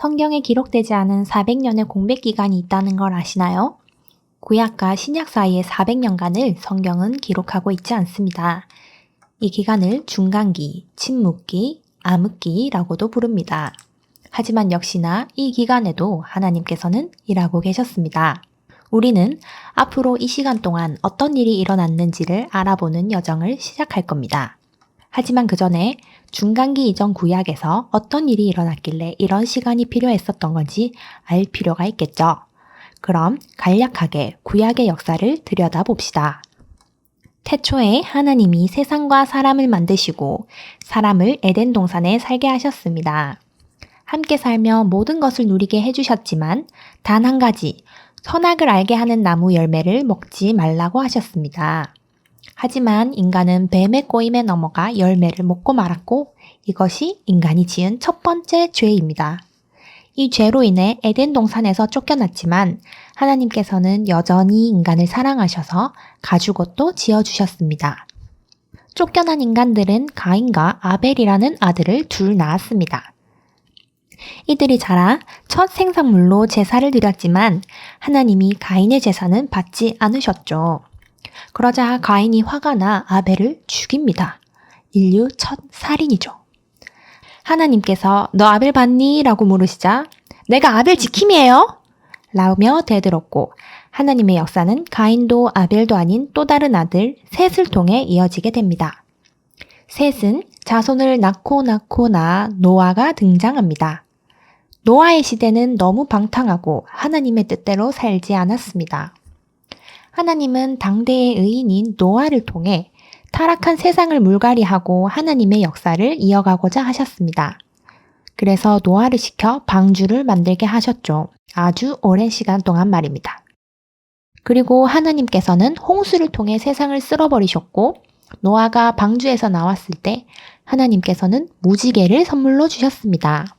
성경에 기록되지 않은 400년의 공백 기간이 있다는 걸 아시나요? 구약과 신약 사이의 400년간을 성경은 기록하고 있지 않습니다. 이 기간을 중간기, 침묵기, 암흑기라고도 부릅니다. 하지만 역시나 이 기간에도 하나님께서는 일하고 계셨습니다. 우리는 앞으로 이 시간 동안 어떤 일이 일어났는지를 알아보는 여정을 시작할 겁니다. 하지만 그 전에 중간기 이전 구약에서 어떤 일이 일어났길래 이런 시간이 필요했었던 건지 알 필요가 있겠죠. 그럼 간략하게 구약의 역사를 들여다봅시다. 태초에 하나님이 세상과 사람을 만드시고 사람을 에덴 동산에 살게 하셨습니다. 함께 살며 모든 것을 누리게 해주셨지만 단 한 가지, 선악을 알게 하는 나무 열매를 먹지 말라고 하셨습니다. 하지만 인간은 뱀의 꼬임에 넘어가 열매를 먹고 말았고 이것이 인간이 지은 첫 번째 죄입니다. 이 죄로 인해 에덴 동산에서 쫓겨났지만 하나님께서는 여전히 인간을 사랑하셔서 가죽옷도 지어주셨습니다. 쫓겨난 인간들은 가인과 아벨이라는 아들을 둘 낳았습니다. 이들이 자라 첫 생산물로 제사를 드렸지만 하나님이 가인의 제사는 받지 않으셨죠. 그러자 가인이 화가 나 아벨을 죽입니다. 인류 첫 살인이죠. 하나님께서 너 아벨 봤니? 라고 물으시자 내가 아벨 지킴이에요! 라며 대들었고 하나님의 역사는 가인도 아벨도 아닌 또 다른 아들 셋을 통해 이어지게 됩니다. 셋은 자손을 낳고 노아가 등장합니다. 노아의 시대는 너무 방탕하고 하나님의 뜻대로 살지 않았습니다. 하나님은 당대의 의인인 노아를 통해 타락한 세상을 물갈이하고 하나님의 역사를 이어가고자 하셨습니다. 그래서 노아를 시켜 방주를 만들게 하셨죠. 아주 오랜 시간 동안 말입니다. 그리고 하나님께서는 홍수를 통해 세상을 쓸어버리셨고 노아가 방주에서 나왔을 때 하나님께서는 무지개를 선물로 주셨습니다.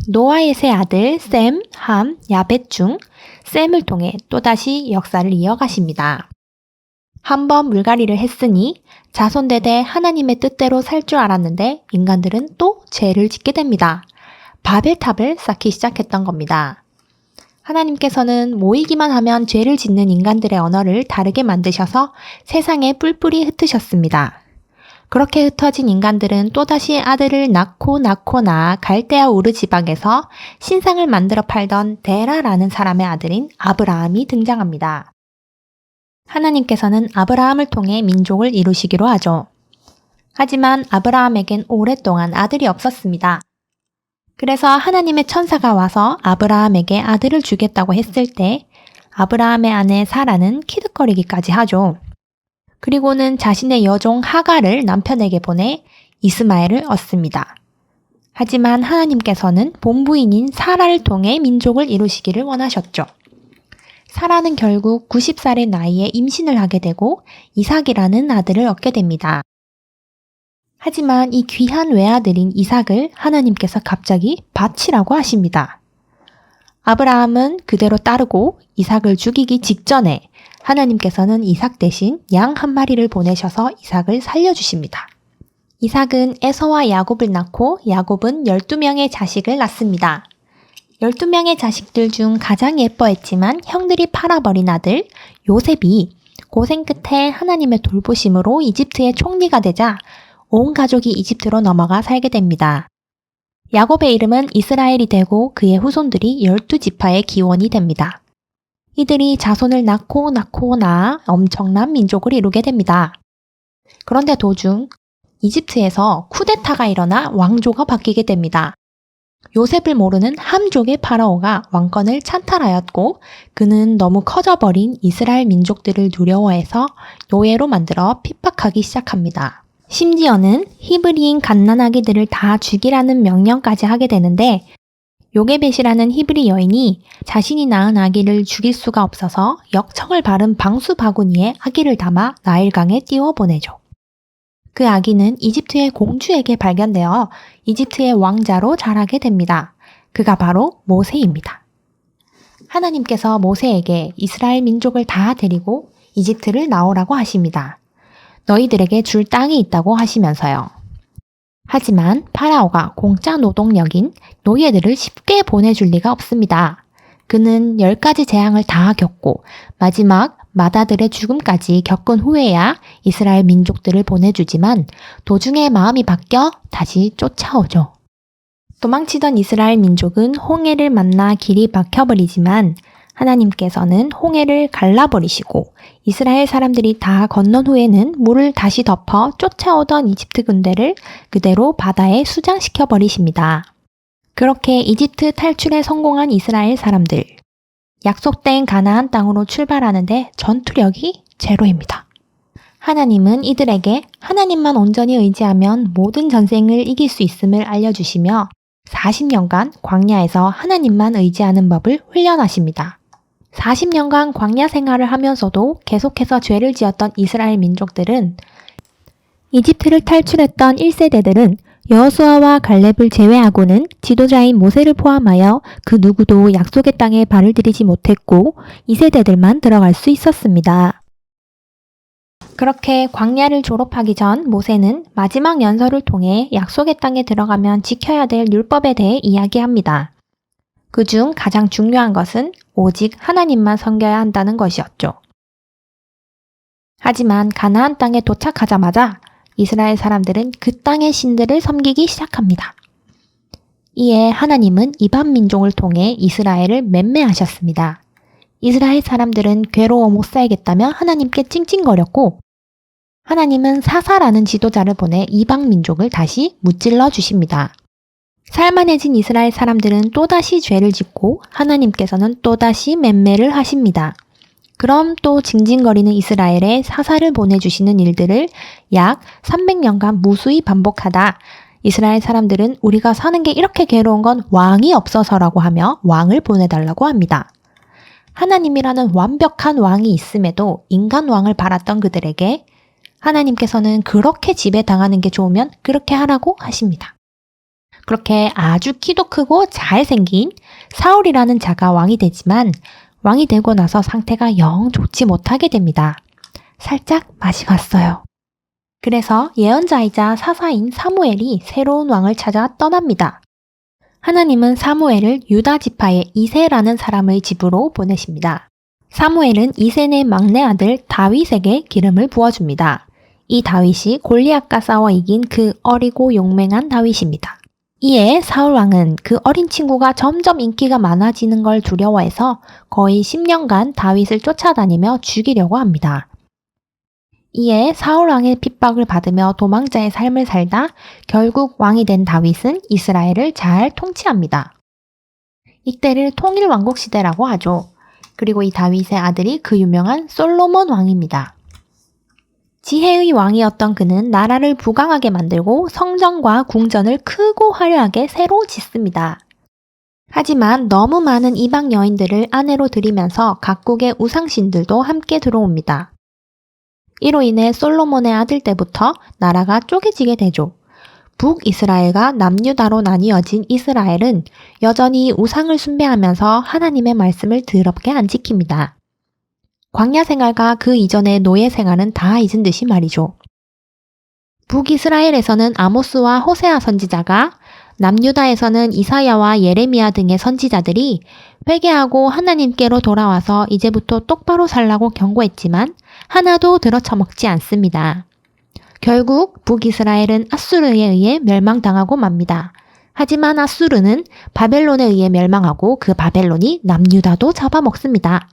노아의 세 아들 셈, 함, 야벳 중 셈을 통해 또다시 역사를 이어가십니다. 한번 물갈이를 했으니 자손대대 하나님의 뜻대로 살 줄 알았는데 인간들은 또 죄를 짓게 됩니다. 바벨탑을 쌓기 시작했던 겁니다. 하나님께서는 모이기만 하면 죄를 짓는 인간들의 언어를 다르게 만드셔서 세상에 뿔뿔이 흩으셨습니다. 그렇게 흩어진 인간들은 또다시 아들을 낳고 갈대아 우르 지방에서 신상을 만들어 팔던 데라라는 사람의 아들인 아브라함이 등장합니다. 하나님께서는 아브라함을 통해 민족을 이루시기로 하죠. 하지만 아브라함에겐 오랫동안 아들이 없었습니다. 그래서 하나님의 천사가 와서 아브라함에게 아들을 주겠다고 했을 때 아브라함의 아내 사라는 키득거리기까지 하죠. 그리고는 자신의 여종 하갈을 남편에게 보내 이스마엘을 얻습니다. 하지만 하나님께서는 본부인인 사라를 통해 민족을 이루시기를 원하셨죠. 사라는 결국 90살의 나이에 임신을 하게 되고 이삭이라는 아들을 얻게 됩니다. 하지만 이 귀한 외아들인 이삭을 하나님께서 갑자기 바치라고 하십니다. 아브라함은 그대로 따르고 이삭을 죽이기 직전에 하나님께서는 이삭 대신 양 한 마리를 보내셔서 이삭을 살려주십니다. 이삭은 에서와 야곱을 낳고 야곱은 12명의 자식을 낳습니다. 12명의 자식들 중 가장 예뻐했지만 형들이 팔아버린 아들 요셉이 고생 끝에 하나님의 돌보심으로 이집트의 총리가 되자 온 가족이 이집트로 넘어가 살게 됩니다. 야곱의 이름은 이스라엘이 되고 그의 후손들이 12지파의 기원이 됩니다. 이들이 자손을 낳고 엄청난 민족을 이루게 됩니다. 그런데 도중 이집트에서 쿠데타가 일어나 왕조가 바뀌게 됩니다. 요셉을 모르는 함족의 파라오가 왕권을 찬탈하였고 그는 너무 커져버린 이스라엘 민족들을 두려워해서 노예로 만들어 핍박하기 시작합니다. 심지어는 히브리인 갓난아기들을 다 죽이라는 명령까지 하게 되는데 요게벳이라는 히브리 여인이 자신이 낳은 아기를 죽일 수가 없어서 역청을 바른 방수 바구니에 아기를 담아 나일강에 띄워보내죠. 그 아기는 이집트의 공주에게 발견되어 이집트의 왕자로 자라게 됩니다. 그가 바로 모세입니다. 하나님께서 모세에게 이스라엘 민족을 다 데리고 이집트를 나오라고 하십니다. 너희들에게 줄 땅이 있다고 하시면서요. 하지만 파라오가 공짜 노동력인 노예들을 쉽게 보내줄 리가 없습니다. 그는 10가지 재앙을 다 겪고 마지막 마다들의 죽음까지 겪은 후에야 이스라엘 민족들을 보내주지만 도중에 마음이 바뀌어 다시 쫓아오죠. 도망치던 이스라엘 민족은 홍해를 만나 길이 막혀버리지만 하나님께서는 홍해를 갈라버리시고 이스라엘 사람들이 다 건넌 후에는 물을 다시 덮어 쫓아오던 이집트 군대를 그대로 바다에 수장시켜 버리십니다. 그렇게 이집트 탈출에 성공한 이스라엘 사람들. 약속된 가나안 땅으로 출발하는데 전투력이 제로입니다. 하나님은 이들에게 하나님만 온전히 의지하면 모든 전쟁을 이길 수 있음을 알려주시며 40년간 광야에서 하나님만 의지하는 법을 훈련하십니다. 40년간 광야 생활을 하면서도 계속해서 죄를 지었던 이스라엘 민족들은 이집트를 탈출했던 1세대들은 여호수아와 갈렙을 제외하고는 지도자인 모세를 포함하여 그 누구도 약속의 땅에 발을 들이지 못했고 2세대들만 들어갈 수 있었습니다. 그렇게 광야를 졸업하기 전 모세는 마지막 연설을 통해 약속의 땅에 들어가면 지켜야 될 율법에 대해 이야기합니다. 그중 가장 중요한 것은 오직 하나님만 섬겨야 한다는 것이었죠. 하지만 가나안 땅에 도착하자마자 이스라엘 사람들은 그 땅의 신들을 섬기기 시작합니다. 이에 하나님은 이방 민족을 통해 이스라엘을 맴매하셨습니다. 이스라엘 사람들은 괴로워 못 살겠다며 하나님께 찡찡거렸고 하나님은 사사라는 지도자를 보내 이방 민족을 다시 무찔러 주십니다. 살만해진 이스라엘 사람들은 또다시 죄를 짓고 하나님께서는 또다시 맴매를 하십니다. 그럼 또 징징거리는 이스라엘에 사사를 보내주시는 일들을 약 300년간 무수히 반복하다 이스라엘 사람들은 우리가 사는 게 이렇게 괴로운 건 왕이 없어서라고 하며 왕을 보내달라고 합니다. 하나님이라는 완벽한 왕이 있음에도 인간 왕을 바랐던 그들에게 하나님께서는 그렇게 지배당하는 게 좋으면 그렇게 하라고 하십니다. 그렇게 아주 키도 크고 잘생긴 사울이라는 자가 왕이 되지만 왕이 되고 나서 상태가 영 좋지 못하게 됩니다. 살짝 맛이 갔어요. 그래서 예언자이자 사사인 사무엘이 새로운 왕을 찾아 떠납니다. 하나님은 사무엘을 유다 지파의 이새라는 사람의 집으로 보내십니다. 사무엘은 이새의 막내 아들 다윗에게 기름을 부어줍니다. 이 다윗이 골리앗과 싸워 이긴 그 어리고 용맹한 다윗입니다. 이에 사울 왕은 그 어린 친구가 점점 인기가 많아지는 걸 두려워해서 거의 10년간 다윗을 쫓아다니며 죽이려고 합니다. 이에 사울 왕의 핍박을 받으며 도망자의 삶을 살다 결국 왕이 된 다윗은 이스라엘을 잘 통치합니다. 이때를 통일왕국 시대라고 하죠. 그리고 이 다윗의 아들이 그 유명한 솔로몬 왕입니다. 지혜의 왕이었던 그는 나라를 부강하게 만들고 성전과 궁전을 크고 화려하게 새로 짓습니다. 하지만 너무 많은 이방 여인들을 아내로 들이면서 각국의 우상신들도 함께 들어옵니다. 이로 인해 솔로몬의 아들 때부터 나라가 쪼개지게 되죠. 북이스라엘과 남유다로 나뉘어진 이스라엘은 여전히 우상을 숭배하면서 하나님의 말씀을 더럽게 안 지킵니다. 광야 생활과 그 이전의 노예 생활은 다 잊은 듯이 말이죠. 북이스라엘에서는 아모스와 호세아 선지자가, 남유다에서는 이사야와 예레미야 등의 선지자들이 회개하고 하나님께로 돌아와서 이제부터 똑바로 살라고 경고했지만 하나도 들어쳐먹지 않습니다. 결국 북이스라엘은 아수르에 의해 멸망당하고 맙니다. 하지만 아수르는 바벨론에 의해 멸망하고 그 바벨론이 남유다도 잡아먹습니다.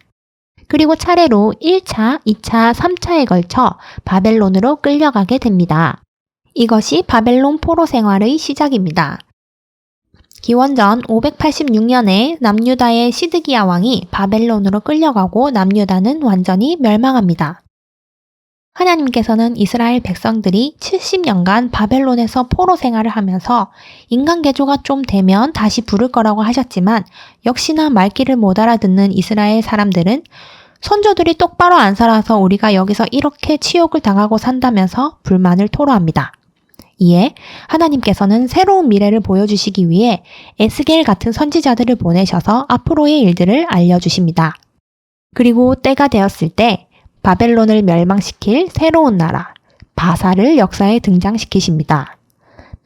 그리고 차례로 1차, 2차, 3차에 걸쳐 바벨론으로 끌려가게 됩니다. 이것이 바벨론 포로 생활의 시작입니다. 기원전 586년에 남유다의 시드기야 왕이 바벨론으로 끌려가고 남유다는 완전히 멸망합니다. 하나님께서는 이스라엘 백성들이 70년간 바벨론에서 포로 생활을 하면서 인간 개조가 좀 되면 다시 부를 거라고 하셨지만 역시나 말귀를 못 알아듣는 이스라엘 사람들은 선조들이 똑바로 안 살아서 우리가 여기서 이렇게 치욕을 당하고 산다면서 불만을 토로합니다. 이에 하나님께서는 새로운 미래를 보여주시기 위해 에스겔 같은 선지자들을 보내셔서 앞으로의 일들을 알려주십니다. 그리고 때가 되었을 때 바벨론을 멸망시킬 새로운 나라, 바사를 역사에 등장시키십니다.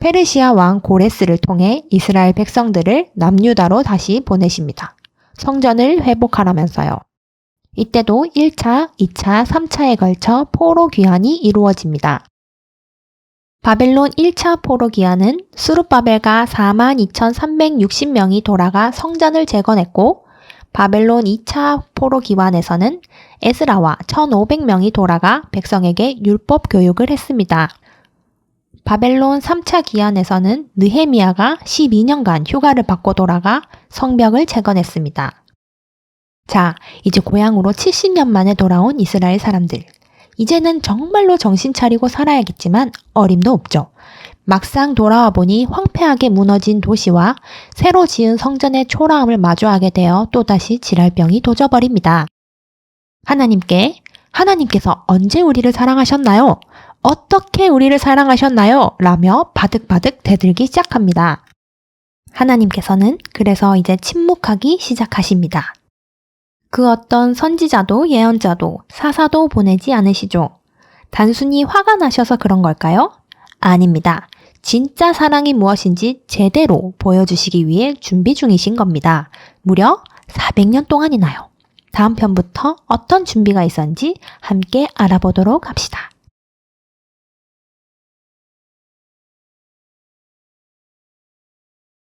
페르시아 왕 고레스를 통해 이스라엘 백성들을 남유다로 다시 보내십니다. 성전을 회복하라면서요. 이때도 1차, 2차, 3차에 걸쳐 포로 귀환이 이루어집니다. 바벨론 1차 포로 귀환은 수룹바벨과 42,360명이 돌아가 성전을 재건했고, 바벨론 2차 포로 귀환에서는 에스라와 1,500명이 돌아가 백성에게 율법 교육을 했습니다. 바벨론 3차 귀환에서는 느헤미야가 12년간 휴가를 받고 돌아가 성벽을 재건했습니다. 자, 이제 고향으로 70년 만에 돌아온 이스라엘 사람들. 이제는 정말로 정신 차리고 살아야겠지만 어림도 없죠. 막상 돌아와 보니 황폐하게 무너진 도시와 새로 지은 성전의 초라함을 마주하게 되어 또다시 질랄병이 도져버립니다. 하나님께서 언제 우리를 사랑하셨나요? 어떻게 우리를 사랑하셨나요? 라며 바득바득 대들기 시작합니다. 하나님께서는 그래서 이제 침묵하기 시작하십니다. 그 어떤 선지자도 예언자도 사사도 보내지 않으시죠. 단순히 화가 나셔서 그런 걸까요? 아닙니다. 진짜 사랑이 무엇인지 제대로 보여주시기 위해 준비 중이신 겁니다. 무려 400년 동안이나요. 다음 편부터 어떤 준비가 있었는지 함께 알아보도록 합시다.